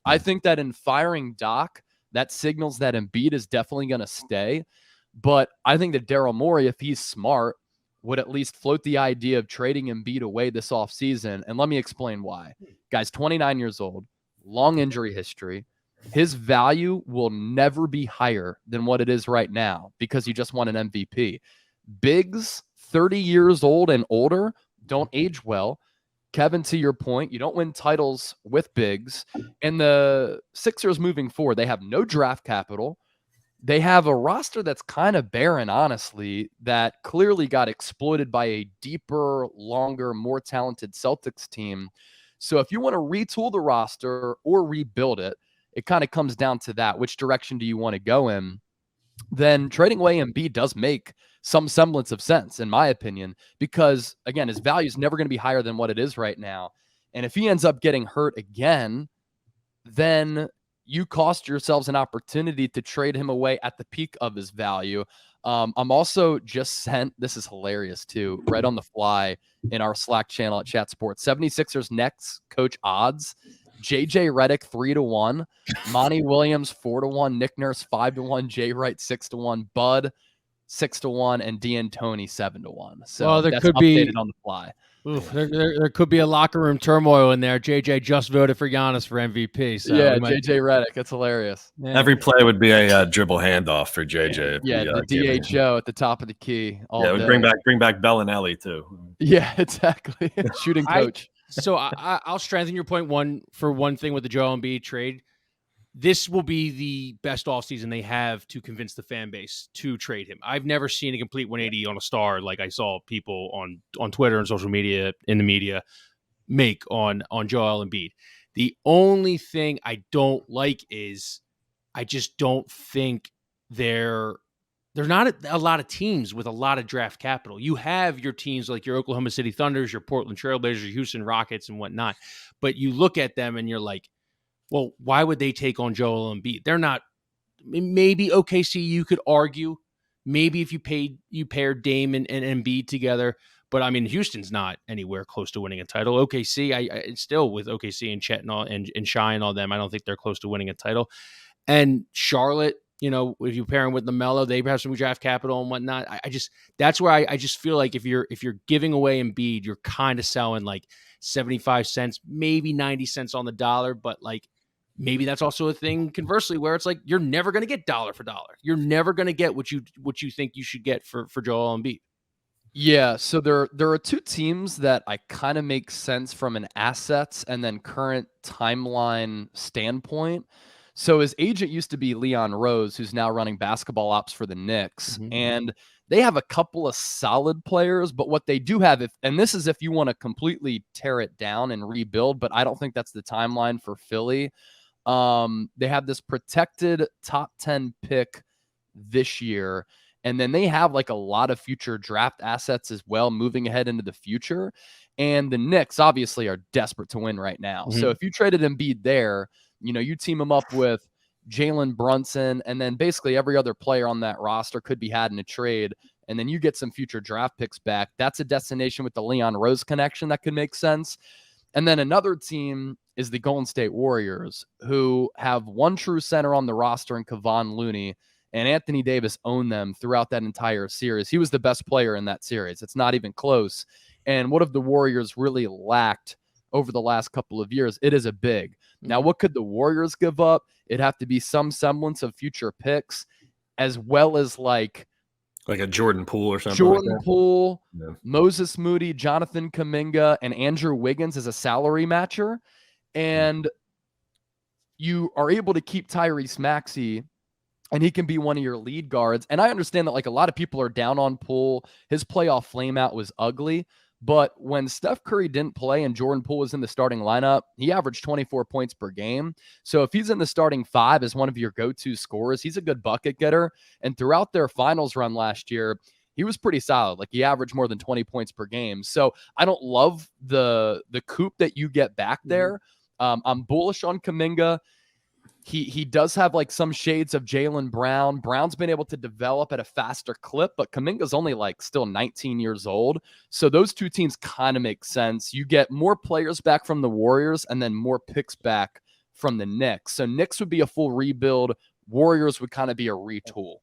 I think that in firing Doc, that signals that Embiid is definitely going to stay. But I think that Daryl Morey, if he's smart, would at least float the idea of trading Embiid away this offseason. And let me explain why. Guy's 29 years old, long injury history. His value will never be higher than what it is right now because he just won an MVP. Bigs, 30 years old and older, don't age well. Kevin, to your point, you don't win titles with bigs. And the Sixers moving forward, they have no draft capital. They have a roster that's kind of barren, honestly, that clearly got exploited by a deeper, longer, more talented Celtics team. So if you want to retool the roster or rebuild it, it kind of comes down to that. Which direction do you want to go in? Then trading away Embiid does make some semblance of sense, in my opinion, because, again, his value is never going to be higher than what it is right now. And if he ends up getting hurt again, then you cost yourselves an opportunity to trade him away at the peak of his value. I'm also just sent, this is hilarious too, right on the fly in our Slack channel at Chat Sports, 76ers next coach odds. JJ Redick 3-1, Monty Williams 4-1, Nick Nurse 5-1, Jay Wright 6-1, Bud 6-1, and D'Antoni 7-1. So there that's could updated be on the fly. Oof, there could be a locker room turmoil in there. JJ just voted for Giannis for MVP. So yeah, JJ Redick. It's hilarious. Yeah. Every play would be a dribble handoff for JJ. Yeah, the DHO at the top of the key. Yeah, it would bring back Bellinelli too. Yeah, exactly. Shooting coach. I'll strengthen your point one thing with the Joel Embiid trade. This will be the best offseason they have to convince the fan base to trade him. I've never seen a complete 180 on a star like I saw people on Twitter and social media, in the media, make on Joel Embiid. The only thing I don't like is I just don't think there's not a lot of teams with a lot of draft capital. You have your teams like your Oklahoma City Thunders, your Portland Trailblazers, your Houston Rockets, and whatnot. But you look at them and you're like, well, why would they take on Joel Embiid? They're not. Maybe OKC, you could argue. Maybe if you paired Dame and Embiid together. But I mean, Houston's not anywhere close to winning a title. OKC, I still with OKC and Chet and all and Shai and all them, I don't think they're close to winning a title. And Charlotte, if you pair them with LaMelo, they have some draft capital and whatnot. That's where I just feel like if you're giving away Embiid, you're kind of selling like 75 cents, maybe 90 cents on the dollar, but like maybe that's also a thing conversely where it's like you're never going to get dollar for dollar. You're never going to get what you think you should get for Joel Embiid. Yeah, so there are two teams that I kind of make sense from an assets and then current timeline standpoint. So his agent used to be Leon Rose, who's now running basketball ops for the Knicks. Mm-hmm. And they have a couple of solid players, but what they do have, and this is if you want to completely tear it down and rebuild, but I don't think that's the timeline for Philly. They have this protected top 10 pick this year. And then they have like a lot of future draft assets as well, moving ahead into the future. And the Knicks obviously are desperate to win right now. Mm-hmm. So if you traded Embiid there, you team him up with Jalen Brunson, and then basically every other player on that roster could be had in a trade. And then you get some future draft picks back. That's a destination with the Leon Rose connection that could make sense. And then another team is the Golden State Warriors, who have one true center on the roster in Kevon Looney, and Anthony Davis owned them throughout that entire series. He was the best player in that series. It's not even close. And what have the Warriors really lacked over the last couple of years? It is a big. Now, what could the Warriors give up? It'd have to be some semblance of future picks, as well as like a Jordan Poole or something. Jordan Poole, yeah. Moses Moody, Jonathan Kuminga, and Andrew Wiggins as a salary matcher. And you are able to keep Tyrese Maxey, and he can be one of your lead guards. And I understand that like a lot of people are down on Poole. His playoff flameout was ugly. But when Steph Curry didn't play and Jordan Poole was in the starting lineup, he averaged 24 points per game. So if he's in the starting five as one of your go-to scorers, he's a good bucket getter. And throughout their finals run last year, he was pretty solid. Like he averaged more than 20 points per game. So I don't love the coup that you get back there. I'm bullish on Kuminga. He does have like some shades of Jaylen Brown. Brown's been able to develop at a faster clip, but Kuminga's only like still 19 years old. So those two teams kind of make sense. You get more players back from the Warriors and then more picks back from the Knicks. So Knicks would be a full rebuild. Warriors would kind of be a retool.